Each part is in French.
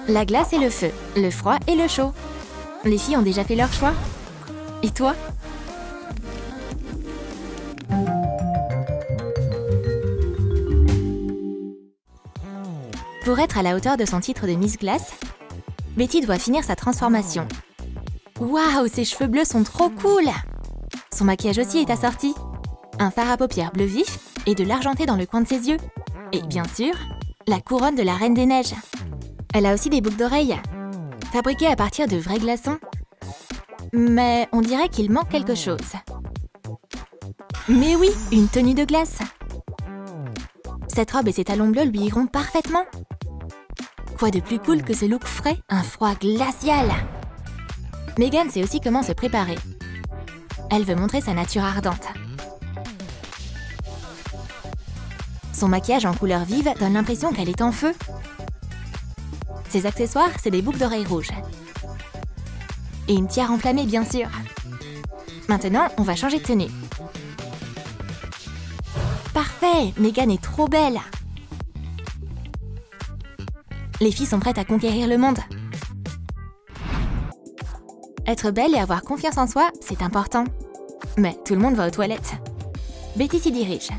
La glace et le feu, le froid et le chaud. Les filles ont déjà fait leur choix. Et toi? Pour être à la hauteur de son titre de Miss Glace, Betty doit finir sa transformation. Waouh, ses cheveux bleus sont trop cool! Son maquillage aussi est assorti. Un fard à paupières bleu vif et de l'argenté dans le coin de ses yeux. Et bien sûr, la couronne de la Reine des Neiges. Elle a aussi des boucles d'oreilles, fabriquées à partir de vrais glaçons. Mais on dirait qu'il manque quelque chose. Mais oui, une tenue de glace. Cette robe et ses talons bleus lui iront parfaitement. Quoi de plus cool que ce look frais, un froid glacial? Megan sait aussi comment se préparer. Elle veut montrer sa nature ardente. Son maquillage en couleur vive donne l'impression qu'elle est en feu. Ses accessoires, c'est des boucles d'oreilles rouges. Et une tiare enflammée, bien sûr. Maintenant, on va changer de tenue. Parfait! Megan est trop belle! Les filles sont prêtes à conquérir le monde. Être belle et avoir confiance en soi, c'est important. Mais tout le monde va aux toilettes. Betty s'y dirige.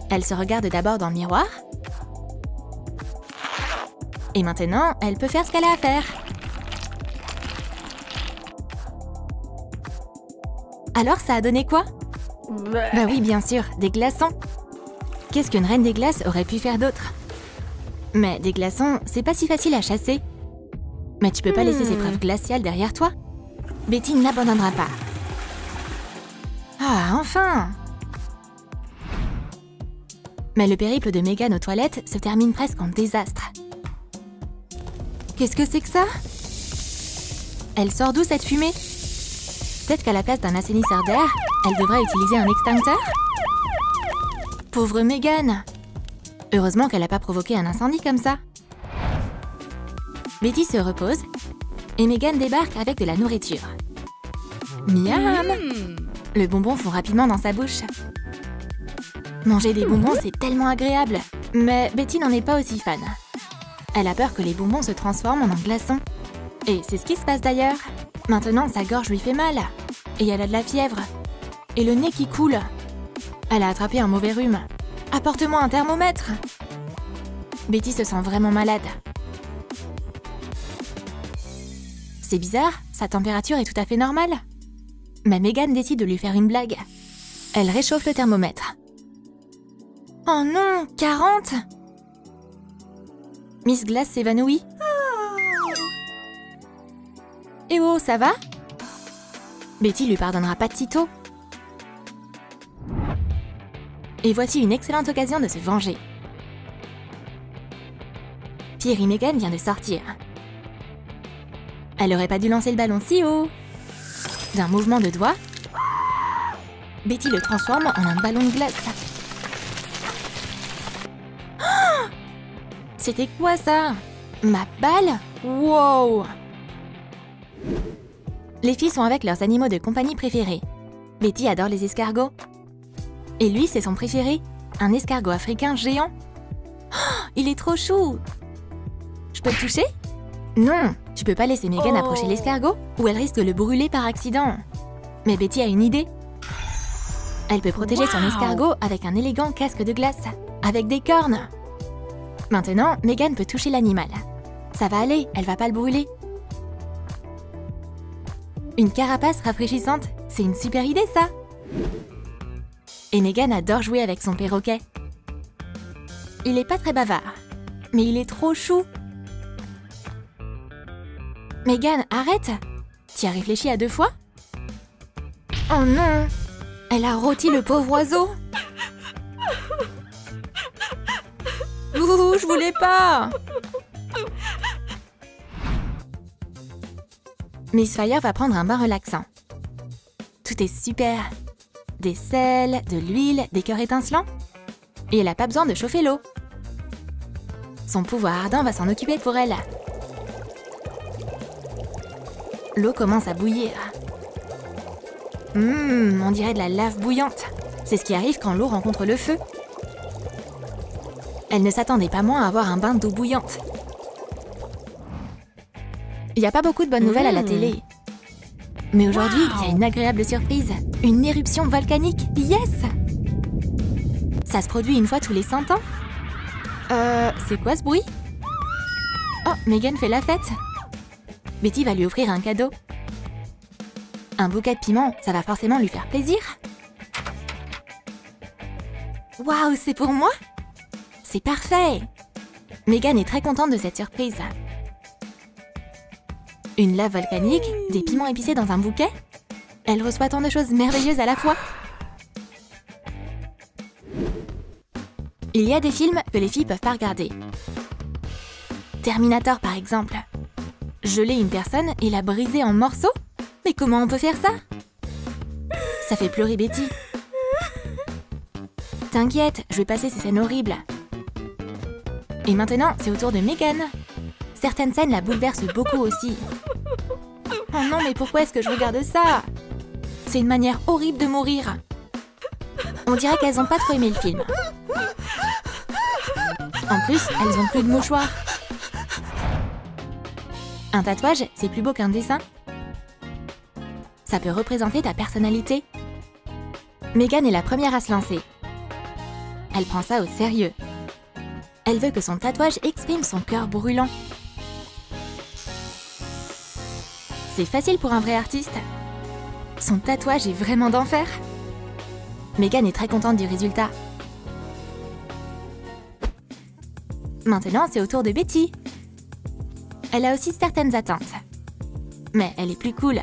Elle se regarde d'abord dans le miroir. Et maintenant, elle peut faire ce qu'elle a à faire. Alors, ça a donné quoi? Bah oui, bien sûr, des glaçons. Qu'est-ce qu'une reine des glaces aurait pu faire d'autre? Mais des glaçons, c'est pas si facile à chasser. Mais tu peux pas laisser ces preuves glaciales derrière toi. Betty n'abandonnera pas. Ah, enfin! Mais le périple de Megan aux toilettes se termine presque en désastre. Qu'est-ce que c'est que ça? Elle sort d'où cette fumée? Peut-être qu'à la place d'un assainisseur d'air, elle devrait utiliser un extincteur? Pauvre Megan! Heureusement qu'elle n'a pas provoqué un incendie comme ça. Betty se repose et Megan débarque avec de la nourriture. Miam! Le bonbon fond rapidement dans sa bouche. Manger des bonbons, c'est tellement agréable. Mais Betty n'en est pas aussi fan. Elle a peur que les bonbons se transforment en un glaçon. Et c'est ce qui se passe d'ailleurs. Maintenant, sa gorge lui fait mal. Et elle a de la fièvre. Et le nez qui coule. Elle a attrapé un mauvais rhume. Apporte-moi un thermomètre! Betty se sent vraiment malade. C'est bizarre, sa température est tout à fait normale. Mais Megan décide de lui faire une blague. Elle réchauffe le thermomètre. Oh non, 40! Miss Glace s'évanouit. Eh oh, ça va? Betty lui pardonnera pas de sitôt. Et voici une excellente occasion de se venger. Pierre et Megan vient de sortir. Elle aurait pas dû lancer le ballon si haut. D'un mouvement de doigt, Betty le transforme en un ballon de glace. Oh! C'était quoi ça? Ma balle? Wow! Les filles sont avec leurs animaux de compagnie préférés. Betty adore les escargots. Et lui, c'est son préféré, un escargot africain géant. Oh, il est trop chou! Je peux le toucher? Non, tu peux pas laisser Megan approcher l'escargot ou elle risque de le brûler par accident. Mais Betty a une idée. Elle peut protéger son escargot avec un élégant casque de glace, avec des cornes. Maintenant, Megan peut toucher l'animal. Ça va aller, elle va pas le brûler. Une carapace rafraîchissante, c'est une super idée ça! Et Megan adore jouer avec son perroquet. Il est pas très bavard, mais il est trop chou. Megan, arrête! Tu as réfléchi à 2 fois? Oh non! Elle a rôti le pauvre oiseau! Ouh, je voulais pas! Miss Fire va prendre un bain relaxant. Tout est super! Des sels, de l'huile, des cœurs étincelants. Et elle n'a pas besoin de chauffer l'eau. Son pouvoir ardent va s'en occuper pour elle. L'eau commence à bouillir. On dirait de la lave bouillante. C'est ce qui arrive quand l'eau rencontre le feu. Elle ne s'attendait pas moins à avoir un bain d'eau bouillante. Il n'y a pas beaucoup de bonnes nouvelles à la télé. Mais aujourd'hui, il y a une agréable surprise. Une éruption volcanique. Yes! Ça se produit une fois tous les 100 ans. C'est quoi ce bruit? Oh, Megan fait la fête. Betty va lui offrir un cadeau. Un bouquet de piments, ça va forcément lui faire plaisir. Waouh, c'est pour moi? C'est parfait! Megan est très contente de cette surprise. Une lave volcanique, des piments épicés dans un bouquet? Elle reçoit tant de choses merveilleuses à la fois. Il y a des films que les filles peuvent pas regarder. Terminator par exemple. Geler une personne et la briser en morceaux? Mais comment on peut faire ça? Ça fait pleurer Betty. T'inquiète, je vais passer ces scènes horribles. Et maintenant, c'est au tour de Megan. Certaines scènes la bouleversent beaucoup aussi. Oh non, mais pourquoi est-ce que je regarde ça? C'est une manière horrible de mourir. On dirait qu'elles ont pas trop aimé le film. En plus, elles ont plus de mouchoirs. Un tatouage, c'est plus beau qu'un dessin. Ça peut représenter ta personnalité. Megan est la première à se lancer. Elle prend ça au sérieux. Elle veut que son tatouage exprime son cœur brûlant. C'est facile pour un vrai artiste. Son tatouage est vraiment d'enfer. Megan est très contente du résultat. Maintenant, c'est au tour de Betty. Elle a aussi certaines attentes. Mais elle est plus cool.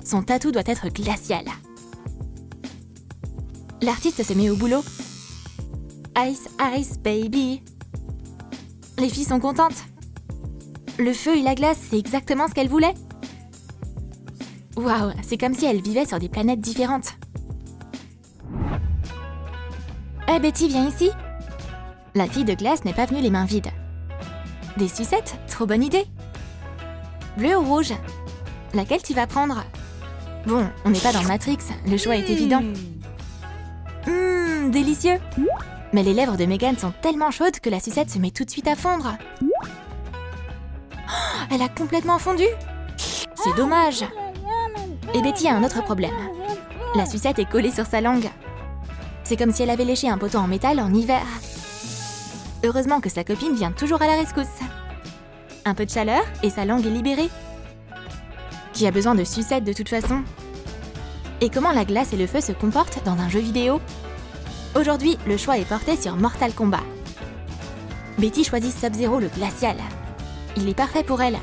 Son tatou doit être glacial. L'artiste se met au boulot. Ice, ice, baby. Les filles sont contentes. Le feu et la glace, c'est exactement ce qu'elles voulaient. Waouh, c'est comme si elles vivaient sur des planètes différentes. Hey Betty, viens ici. La fille de glace n'est pas venue les mains vides. Des sucettes? Trop bonne idée. Bleu ou rouge? Laquelle tu vas prendre? Bon, on n'est pas dans Matrix, le choix est évident. Délicieux. Mais les lèvres de Megan sont tellement chaudes que la sucette se met tout de suite à fondre. Oh, elle a complètement fondu. C'est dommage. Et Betty a un autre problème. La sucette est collée sur sa langue. C'est comme si elle avait léché un poteau en métal en hiver. Heureusement que sa copine vient toujours à la rescousse. Un peu de chaleur et sa langue est libérée. Qui a besoin de sucette de toute façon? Et comment la glace et le feu se comportent dans un jeu vidéo? Aujourd'hui, le choix est porté sur Mortal Kombat. Betty choisit Sub-Zero le glacial. Il est parfait pour elle.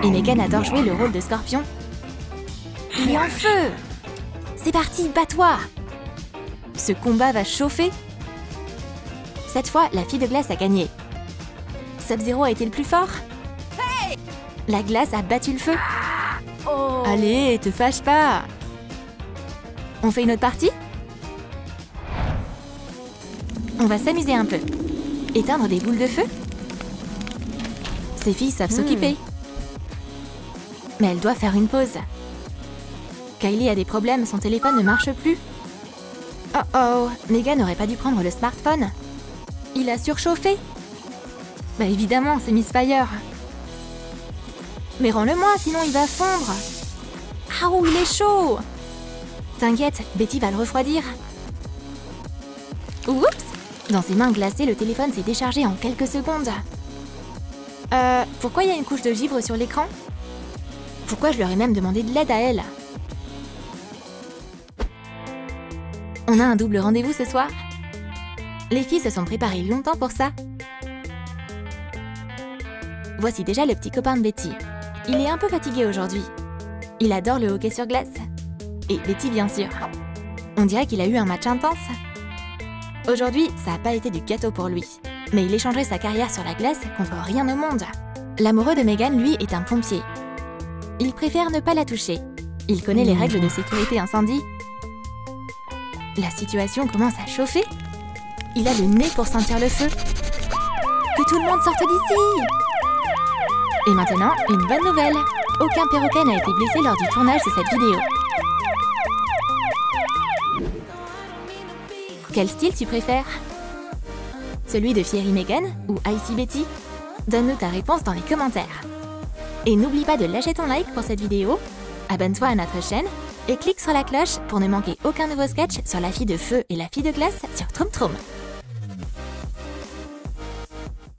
Et Megan adore jouer le rôle de Scorpion. Il est en feu! C'est parti, bats-toi! Ce combat va chauffer. Cette fois, la fille de glace a gagné. Sub-Zero a été le plus fort. La glace a battu le feu. Allez, te fâche pas. On fait une autre partie? On va s'amuser un peu. Éteindre des boules de feu? Ces filles savent s'occuper. Mais elle doit faire une pause. Kylie a des problèmes, son téléphone ne marche plus. Oh oh, Megan n'aurait pas dû prendre le smartphone. Il a surchauffé. Bah évidemment, c'est Miss Fire. Mais rends-le-moi, sinon il va fondre. Ah ouh, il est chaud. T'inquiète, Betty va le refroidir. Oups! Dans ses mains glacées, le téléphone s'est déchargé en quelques secondes. Pourquoi il y a une couche de givre sur l'écran? Pourquoi je leur ai même demandé de l'aide à elle? On a un double rendez-vous ce soir. Les filles se sont préparées longtemps pour ça. Voici déjà le petit copain de Betty. Il est un peu fatigué aujourd'hui. Il adore le hockey sur glace. Et Betty, bien sûr. On dirait qu'il a eu un match intense. Aujourd'hui, ça n'a pas été du gâteau pour lui. Mais il échangerait sa carrière sur la glace contre rien au monde. L'amoureux de Megan, lui, est un pompier. Il préfère ne pas la toucher. Il connaît les règles de sécurité incendie. La situation commence à chauffer. Il a le nez pour sentir le feu. Que tout le monde sorte d'ici! Et maintenant, une bonne nouvelle. Aucun perroquet n'a été blessé lors du tournage de cette vidéo. Quel style tu préfères? Celui de Fiery Megan ou Icy Betty? Donne-nous ta réponse dans les commentaires. Et n'oublie pas de lâcher ton like pour cette vidéo, abonne-toi à notre chaîne et clique sur la cloche pour ne manquer aucun nouveau sketch sur la fille de feu et la fille de glace sur Troum Troum.